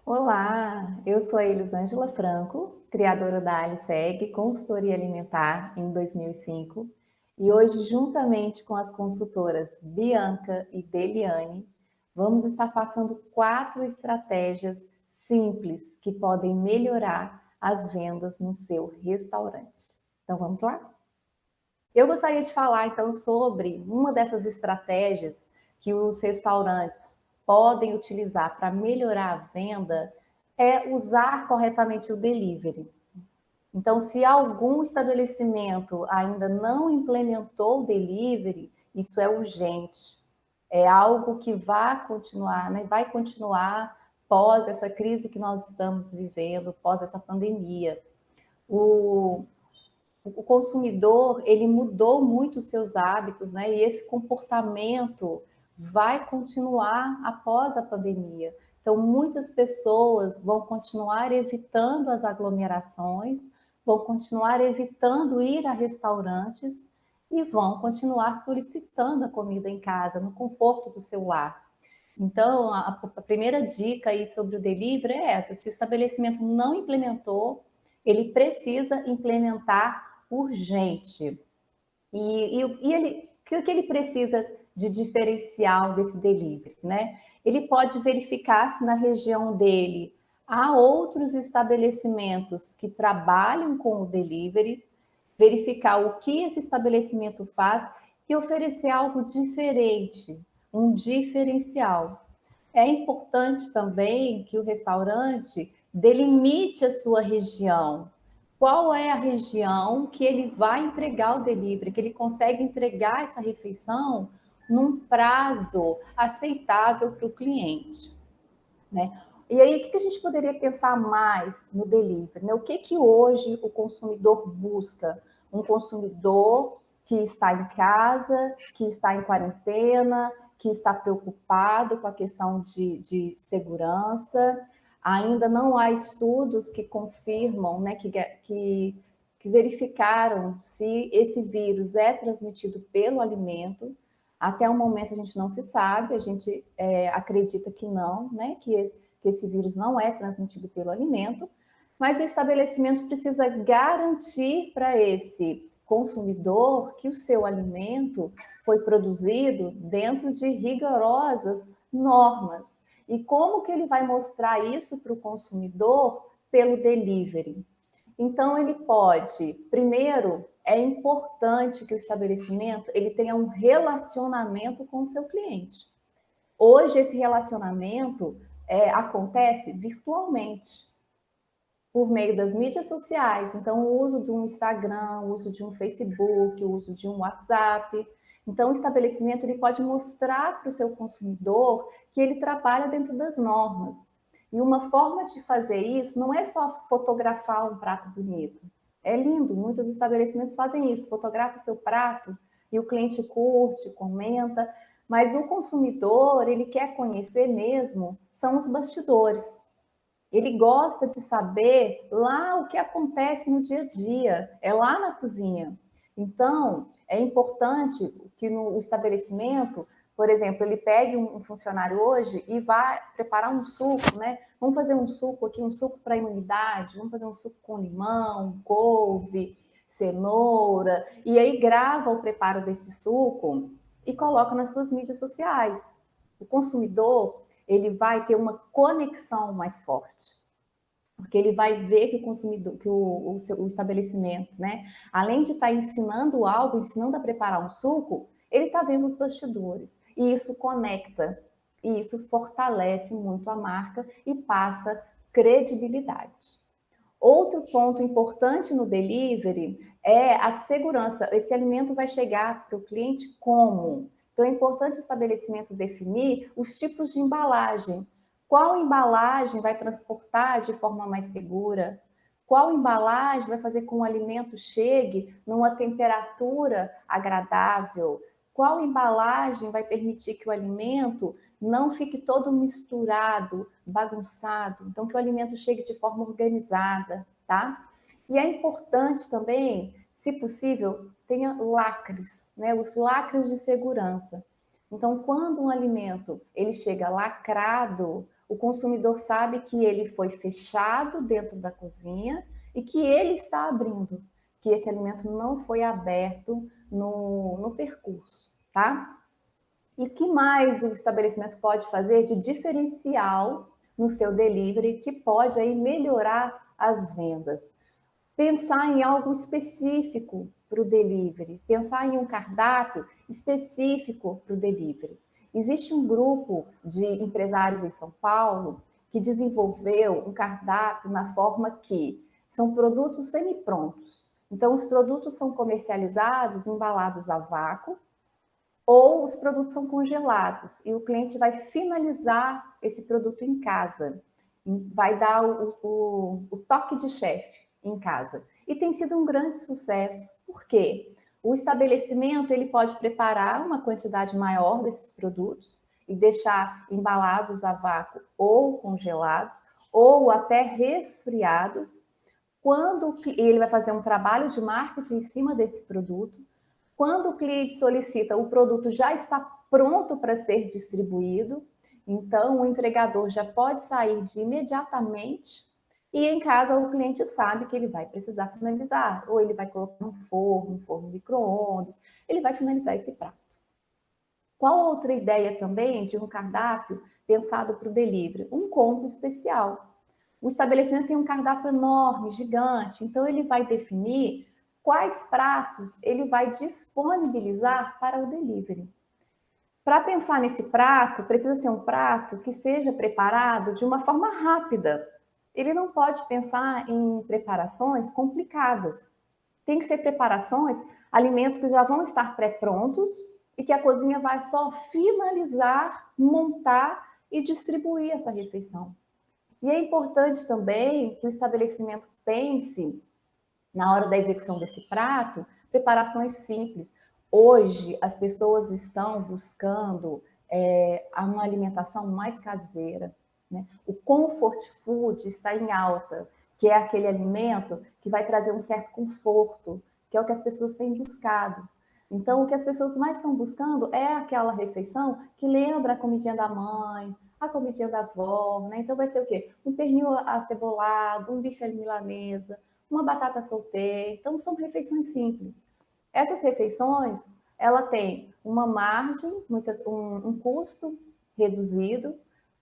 Olá, eu sou a Elisângela Franco, criadora da Aliseg, consultoria alimentar em 2005, e hoje, juntamente com as consultoras Bianca e Deliane, vamos estar passando 4 estratégias simples que podem melhorar as vendas no seu restaurante. Então vamos lá? Eu gostaria de falar então sobre uma dessas estratégias que os restaurantes podem utilizar para melhorar a venda, é usar corretamente o delivery. Então, se algum estabelecimento ainda não implementou o delivery, isso é urgente. É algo que vai continuar, né? Vai continuar pós essa crise que nós estamos vivendo, pós essa pandemia. O, o consumidor, ele mudou muito os seus hábitos, né? E esse comportamento vai continuar após a pandemia. Então, muitas pessoas vão continuar evitando as aglomerações, vão continuar evitando ir a restaurantes e vão continuar solicitando a comida em casa, no conforto do seu lar. Então, a primeira dica aí sobre o delivery é essa: se o estabelecimento não implementou, ele precisa implementar urgente. O que ele precisa de diferencial desse delivery, né? Ele pode verificar se na região dele há outros estabelecimentos que trabalham com o delivery, verificar o que esse estabelecimento faz e oferecer algo diferente, um diferencial. É importante também que o restaurante delimite a sua região. Qual é a região que ele vai entregar o delivery, que ele consegue entregar essa refeição num prazo aceitável para o cliente, né? E aí, o que a gente poderia pensar mais no delivery, né? O que hoje o consumidor busca? Um consumidor que está em casa, que está em quarentena, que está preocupado com a questão de segurança. Ainda não há estudos que confirmam, né, que verificaram se esse vírus é transmitido pelo alimento. Até o momento a gente não se sabe, a gente acredita que não, né, que esse vírus não é transmitido pelo alimento, mas o estabelecimento precisa garantir para esse consumidor que o seu alimento foi produzido dentro de rigorosas normas. E como que ele vai mostrar isso para o consumidor? Pelo delivery. Então, ele pode, primeiro, é importante que o estabelecimento ele tenha um relacionamento com o seu cliente. Hoje, esse relacionamento acontece virtualmente, por meio das mídias sociais. Então, o uso de um Instagram, o uso de um Facebook, o uso de um WhatsApp. Então, o estabelecimento ele pode mostrar para o seu consumidor que ele trabalha dentro das normas. E uma forma de fazer isso não é só fotografar um prato bonito. É lindo, muitos estabelecimentos fazem isso, fotografa o seu prato e o cliente curte, comenta, mas o consumidor, ele quer conhecer mesmo, são os bastidores. Ele gosta de saber lá o que acontece no dia a dia, é lá na cozinha. Então, é importante que no estabelecimento, por exemplo, ele pegue um funcionário hoje e vá preparar um suco, né? Vamos fazer um suco aqui, um suco para imunidade, vamos fazer um suco com limão, couve, cenoura, e aí grava o preparo desse suco e coloca nas suas mídias sociais. O consumidor, ele vai ter uma conexão mais forte, porque ele vai ver que o consumidor, que o estabelecimento, né, além de estar ensinando algo, ensinando a preparar um suco, ele está vendo os bastidores. E isso conecta, e isso fortalece muito a marca e passa credibilidade. Outro ponto importante no delivery é a segurança. Esse alimento vai chegar para o cliente como? Então é importante o estabelecimento definir os tipos de embalagem. Qual embalagem vai transportar de forma mais segura? Qual embalagem vai fazer com que o alimento chegue numa temperatura agradável? Qual embalagem vai permitir que o alimento não fique todo misturado, bagunçado, então que o alimento chegue de forma organizada, tá? E é importante também, se possível, tenha lacres, né? Os lacres de segurança. Então, quando um alimento ele chega lacrado, O consumidor sabe que ele foi fechado dentro da cozinha e que ele está abrindo, que esse alimento não foi aberto no percurso, tá? E que mais o estabelecimento pode fazer de diferencial no seu delivery que pode aí melhorar as vendas? Pensar em algo específico para o delivery, pensar em um cardápio específico para o delivery. Existe um grupo de empresários em São Paulo que desenvolveu um cardápio na forma que são produtos semi-prontos. Então, os produtos são comercializados, embalados a vácuo, ou os produtos são congelados e o cliente vai finalizar esse produto em casa, vai dar o toque de chefe em casa. E tem sido um grande sucesso. Por quê? O estabelecimento ele pode preparar uma quantidade maior desses produtos e deixar embalados a vácuo ou congelados, ou até resfriados, quando ele vai fazer um trabalho de marketing em cima desse produto. Quando o cliente solicita, o produto já está pronto para ser distribuído, então o entregador já pode sair de imediatamente e em casa o cliente sabe que ele vai precisar finalizar, ou ele vai colocar no forno micro-ondas, ele vai finalizar esse prato. Qual outra ideia também de um cardápio pensado para o delivery? Um combo especial. O estabelecimento tem um cardápio enorme, gigante, então ele vai definir quais pratos ele vai disponibilizar para o delivery. Para pensar nesse prato, precisa ser um prato que seja preparado de uma forma rápida. Ele não pode pensar em preparações complicadas. Tem que ser preparações, alimentos que já vão estar pré-prontos e que a cozinha vai só finalizar, montar e distribuir essa refeição. E é importante também que o estabelecimento pense, na hora da execução desse prato, preparações simples. Hoje, as pessoas estão buscando uma alimentação mais caseira, né? O comfort food está em alta, que é aquele alimento que vai trazer um certo conforto, que é o que as pessoas têm buscado. Então, o que as pessoas mais estão buscando é aquela refeição que lembra a comidinha da mãe, a comidinha da avó, né? Então vai ser o quê? Um pernil acebolado, um bife à milanesa, uma batata solteira. Então são refeições simples. Essas refeições, ela tem uma margem, um custo reduzido,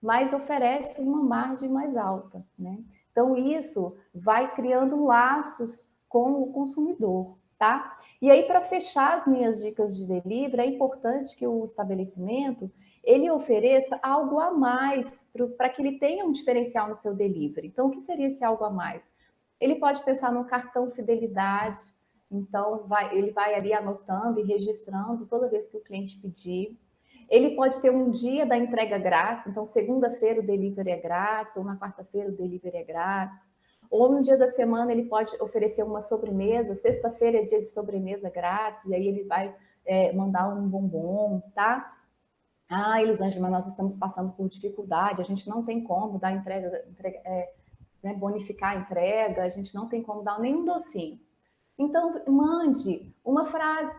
mas oferece uma margem mais alta, né? Então isso vai criando laços com o consumidor, tá? E aí para fechar as minhas dicas de delivery, é importante que o estabelecimento ele ofereça algo a mais para que ele tenha um diferencial no seu delivery. Então, o que seria esse algo a mais? Ele pode pensar no cartão fidelidade, então ele vai ali anotando e registrando toda vez que o cliente pedir. Ele pode ter um dia da entrega grátis, então segunda-feira o delivery é grátis, ou na quarta-feira o delivery é grátis. Ou no dia da semana ele pode oferecer uma sobremesa, sexta-feira é dia de sobremesa grátis, e aí ele vai mandar um bombom, tá? Ah, Elisângela, nós estamos passando por dificuldade, a gente não tem como dar né, bonificar a entrega, a gente não tem como dar nenhum docinho. Então, mande uma frase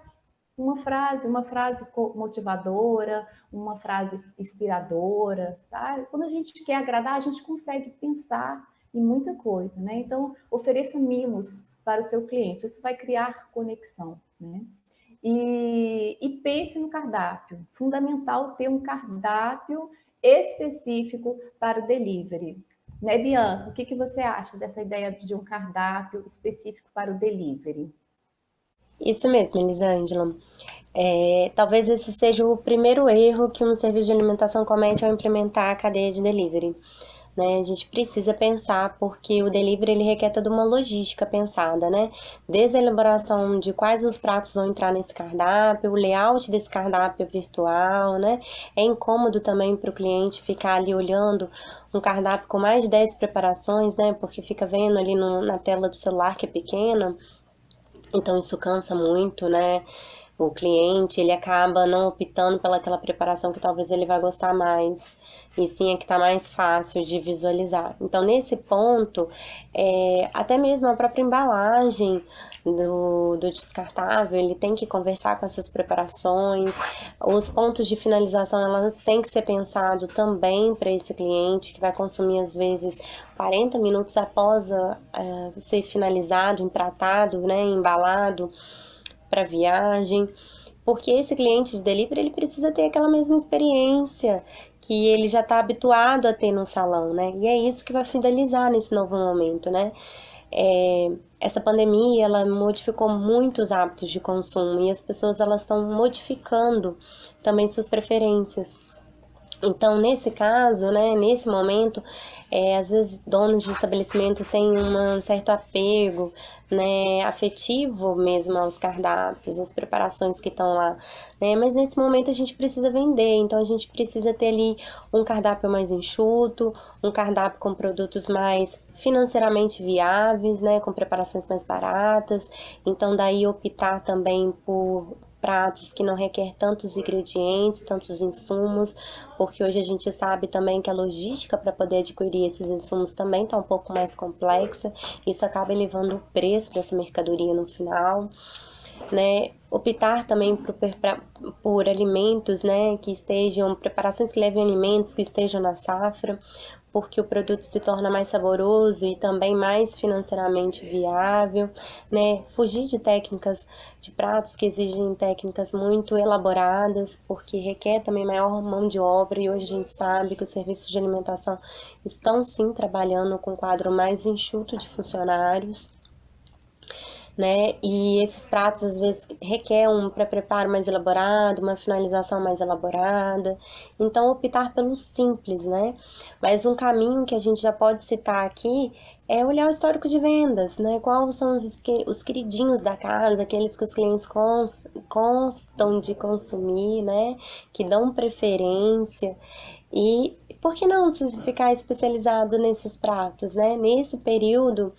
motivadora, uma frase inspiradora, tá? Quando a gente quer agradar, a gente consegue pensar em muita coisa, né? Então, ofereça mimos para o seu cliente, isso vai criar conexão, né? E pense no cardápio. Fundamental ter um cardápio específico para o delivery. Né, Bianca? O que você acha dessa ideia de um cardápio específico para o delivery? Isso mesmo, Elisângela. Talvez esse seja o primeiro erro que um serviço de alimentação comete ao implementar a cadeia de delivery. Né? A gente precisa pensar, porque o delivery ele requer toda uma logística pensada, né? Desde a elaboração de quais os pratos vão entrar nesse cardápio, o layout desse cardápio virtual, né? É incômodo também para o cliente ficar ali olhando um cardápio com mais de 10 preparações, né? Porque fica vendo ali na tela do celular que é pequena, então isso cansa muito, né? O cliente, ele acaba não optando pelaquela preparação que talvez ele vai gostar mais. e sim a que está mais fácil de visualizar. Então, nesse ponto, até mesmo a própria embalagem do descartável, ele tem que conversar com essas preparações, os pontos de finalização, elas têm que ser pensado também para esse cliente que vai consumir às vezes 40 minutos após ser finalizado, empratado, né, embalado para viagem, porque esse cliente de delivery ele precisa ter aquela mesma experiência que ele já está habituado a ter no salão, né? E é isso que vai fidelizar nesse novo momento, né? Essa pandemia ela modificou muitos hábitos de consumo e as pessoas elas estão modificando também suas preferências. Então, nesse caso, né, nesse momento, às vezes donos de estabelecimento têm um certo apego, né, afetivo mesmo aos cardápios, às preparações que estão lá, né, mas nesse momento a gente precisa vender, então a gente precisa ter ali um cardápio mais enxuto, um cardápio com produtos mais financeiramente viáveis, né, com preparações mais baratas, então daí optar também por pratos que não requer tantos ingredientes, tantos insumos, porque hoje a gente sabe também que a logística para poder adquirir esses insumos também está um pouco mais complexa, isso acaba elevando o preço dessa mercadoria no final, né? Optar também por alimentos, né, que estejam, preparações que levem alimentos que estejam na safra, porque o produto se torna mais saboroso e também mais financeiramente viável, né? Fugir de técnicas, de pratos que exigem técnicas muito elaboradas, porque requer também maior mão de obra, e hoje a gente sabe que os serviços de alimentação estão sim trabalhando com um quadro mais enxuto de funcionários, né? E esses pratos às vezes requer um pré-preparo mais elaborado, uma finalização mais elaborada. Então optar pelo simples, né? Mas um caminho que a gente já pode citar aqui é olhar o histórico de vendas, né? Quais são os queridinhos da casa, aqueles que os clientes constam de consumir, né? Que dão preferência. E por que não se ficar especializado nesses pratos, né? Nesse período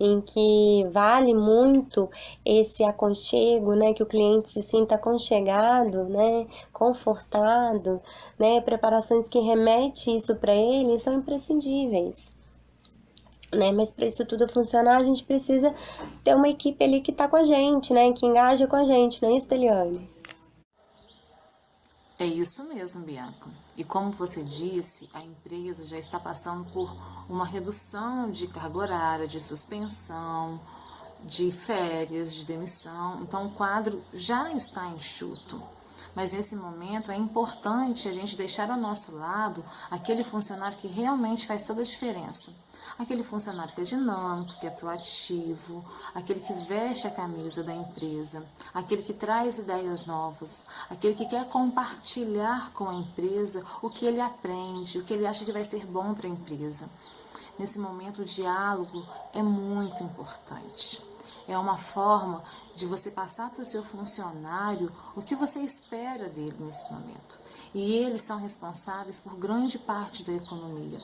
em que vale muito esse aconchego, né, que o cliente se sinta aconchegado, né, confortado, né, preparações que remetem isso para ele são imprescindíveis. Né? Mas para isso tudo funcionar, a gente precisa ter uma equipe ali que está com a gente, né? Que engaja com a gente, não é isso, Deliane? É isso mesmo, Bianca. E como você disse, a empresa já está passando por uma redução de carga horária, de suspensão, de férias, de demissão. Então o quadro já está enxuto. Mas nesse momento é importante a gente deixar ao nosso lado aquele funcionário que realmente faz toda a diferença. Aquele funcionário que é dinâmico, que é proativo, aquele que veste a camisa da empresa, aquele que traz ideias novas, aquele que quer compartilhar com a empresa o que ele aprende, o que ele acha que vai ser bom para a empresa. Nesse momento, o diálogo é muito importante. É uma forma de você passar para o seu funcionário o que você espera dele nesse momento. E eles são responsáveis por grande parte da economia.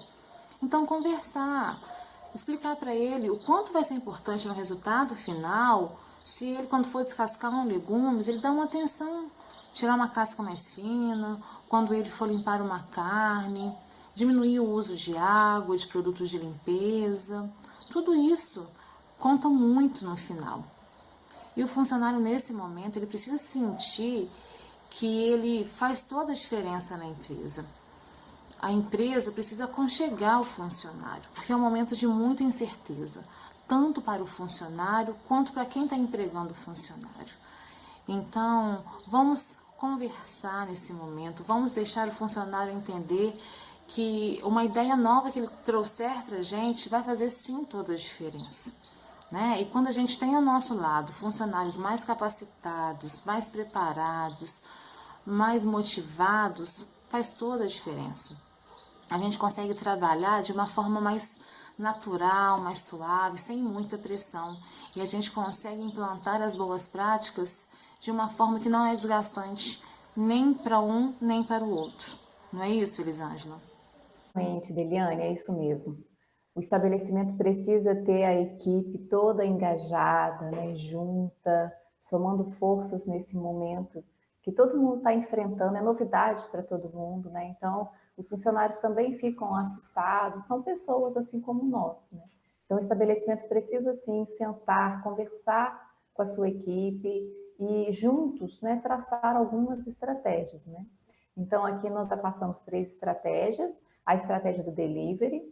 Então, conversar, explicar para ele o quanto vai ser importante no resultado final, se ele, quando for descascar um legumes, ele dá uma atenção, tirar uma casca mais fina, quando ele for limpar uma carne, diminuir o uso de água, de produtos de limpeza. Tudo isso conta muito no final. E o funcionário, nesse momento, ele precisa sentir que ele faz toda a diferença na empresa. A empresa precisa aconchegar o funcionário, porque é um momento de muita incerteza, tanto para o funcionário quanto para quem está empregando o funcionário. Então, vamos conversar nesse momento, vamos deixar o funcionário entender que uma ideia nova que ele trouxer para a gente vai fazer sim toda a diferença. Né? E quando a gente tem ao nosso lado funcionários mais capacitados, mais preparados, mais motivados, faz toda a diferença. A gente consegue trabalhar de uma forma mais natural, mais suave, sem muita pressão. E a gente consegue implantar as boas práticas de uma forma que não é desgastante nem para um, nem para o outro. Não é isso, Elisângela? Realmente, Deliane, é isso mesmo. O estabelecimento precisa ter a equipe toda engajada, né, junta, somando forças nesse momento que todo mundo está enfrentando, é novidade para todo mundo, né? Então, os funcionários também ficam assustados, são pessoas assim como nós, né? Então, o estabelecimento precisa, sim, sentar, conversar com a sua equipe e juntos, né, traçar algumas estratégias, né? Então, aqui nós já passamos 3 estratégias: a estratégia do delivery,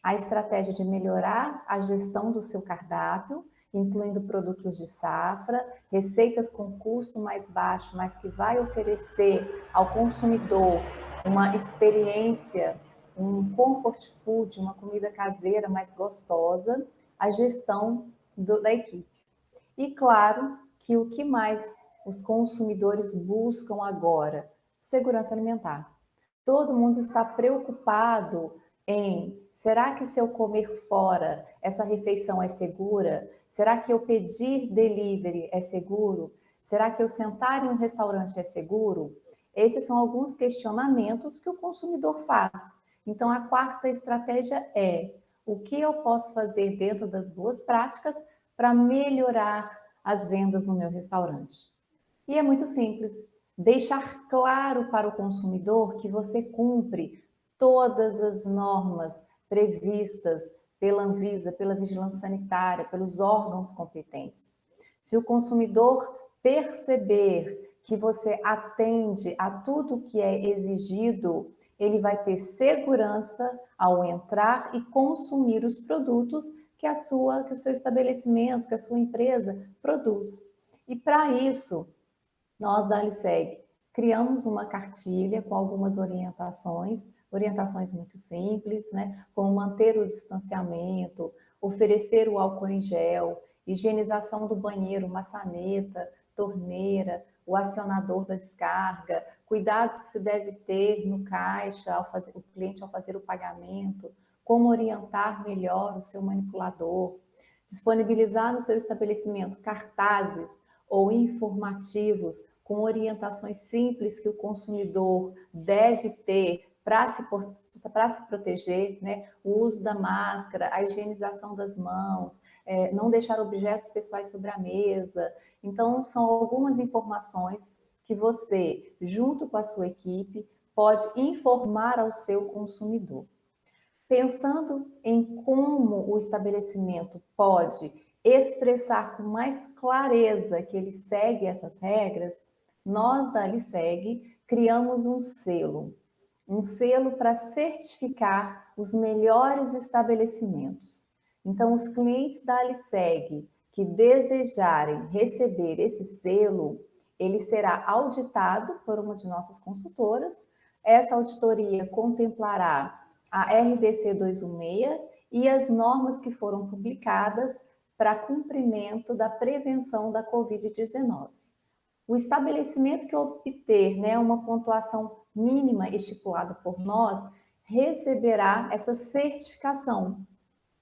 a estratégia de melhorar a gestão do seu cardápio, incluindo produtos de safra, receitas com custo mais baixo, mas que vai oferecer ao consumidor uma experiência, um comfort food, uma comida caseira mais gostosa, a gestão da equipe. E claro que o que mais os consumidores buscam agora? Segurança alimentar. Todo mundo está preocupado em: será que se eu comer fora, essa refeição é segura? Será que eu pedir delivery é seguro? Será que eu sentar em um restaurante é seguro? Esses são alguns questionamentos que o consumidor faz. Então, a quarta estratégia é: o que eu posso fazer dentro das boas práticas para melhorar as vendas no meu restaurante? E é muito simples: deixar claro para o consumidor que você cumpre todas as normas previstas pela Anvisa, pela Vigilância Sanitária, pelos órgãos competentes. Se o consumidor perceber que você atende a tudo que é exigido, ele vai ter segurança ao entrar e consumir os produtos que o seu estabelecimento, que a sua empresa produz. E para isso, nós da Aliseg criamos uma cartilha com algumas orientações muito simples, né? Como manter o distanciamento, oferecer o álcool em gel, higienização do banheiro, maçaneta, torneira, o acionador da descarga, cuidados que se deve ter no caixa, o cliente ao fazer o pagamento, como orientar melhor o seu manipulador, disponibilizar no seu estabelecimento cartazes ou informativos com orientações simples que o consumidor deve ter para se proteger, né? O uso da máscara, a higienização das mãos, não deixar objetos pessoais sobre a mesa. Então, são algumas informações que você, junto com a sua equipe, pode informar ao seu consumidor. Pensando em como o estabelecimento pode expressar com mais clareza que ele segue essas regras, nós da Aliseg criamos um selo para certificar os melhores estabelecimentos. Então, os clientes da Aliseg que desejarem receber esse selo, ele será auditado por uma de nossas consultoras. Essa auditoria contemplará a RDC 216 e as normas que foram publicadas para cumprimento da prevenção da Covid-19. O estabelecimento que obter, né, uma pontuação mínima estipulada por nós receberá essa certificação.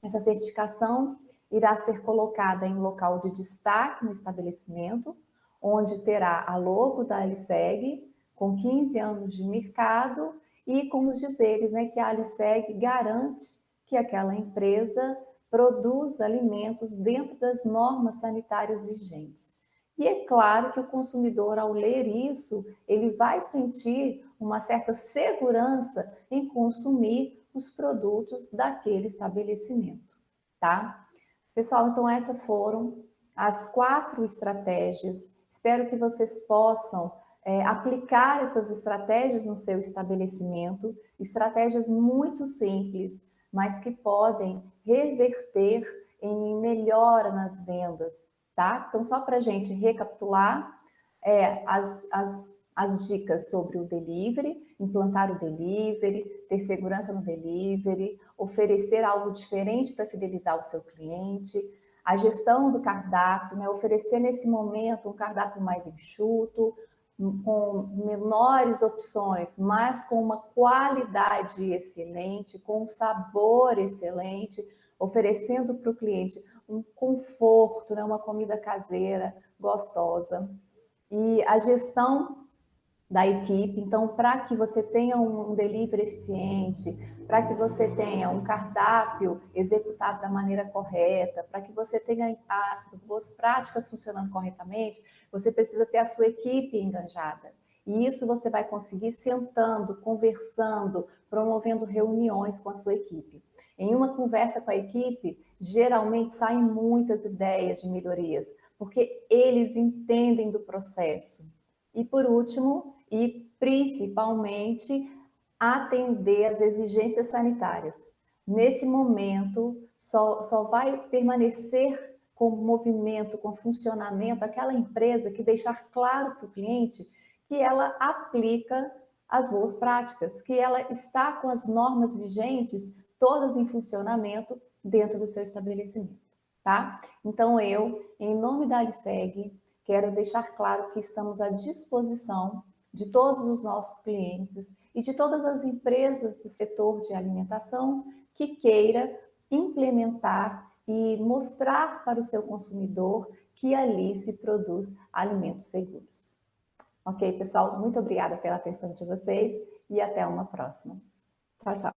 Essa certificação irá ser colocada em local de destaque no estabelecimento, onde terá a logo da Aliseg, com 15 anos de mercado, e com os dizeres, né, que a Aliseg garante que aquela empresa produz alimentos dentro das normas sanitárias vigentes. E é claro que o consumidor, ao ler isso, ele vai sentir uma certa segurança em consumir os produtos daquele estabelecimento, tá? Pessoal, então essas foram as 4 estratégias. Espero que vocês possam aplicar essas estratégias no seu estabelecimento, estratégias muito simples, mas que podem reverter em melhora nas vendas, tá? Então, só para a gente recapitular, as dicas sobre o delivery: implantar o delivery, ter segurança no delivery, oferecer algo diferente para fidelizar o seu cliente, a gestão do cardápio, né? Oferecer nesse momento um cardápio mais enxuto, com menores opções, mas com uma qualidade excelente, com um sabor excelente, oferecendo para o cliente um conforto, né? Uma comida caseira gostosa. E a gestão da equipe. Então, para que você tenha um delivery eficiente, para que você tenha um cardápio executado da maneira correta, para que você tenha as boas práticas funcionando corretamente, você precisa ter a sua equipe engajada. E isso você vai conseguir sentando, conversando, promovendo reuniões com a sua equipe. Em uma conversa com a equipe, geralmente saem muitas ideias de melhorias, porque eles entendem do processo. E por último, e principalmente, atender às exigências sanitárias. Nesse momento, só vai permanecer com movimento, com funcionamento, aquela empresa que deixar claro para o cliente que ela aplica as boas práticas, que ela está com as normas vigentes, todas em funcionamento dentro do seu estabelecimento, tá? Então eu, em nome da Aliseg, quero deixar claro que estamos à disposição de todos os nossos clientes e de todas as empresas do setor de alimentação que queira implementar e mostrar para o seu consumidor que ali se produz alimentos seguros. Ok, pessoal? Muito obrigada pela atenção de vocês e até uma próxima. Tchau, tchau.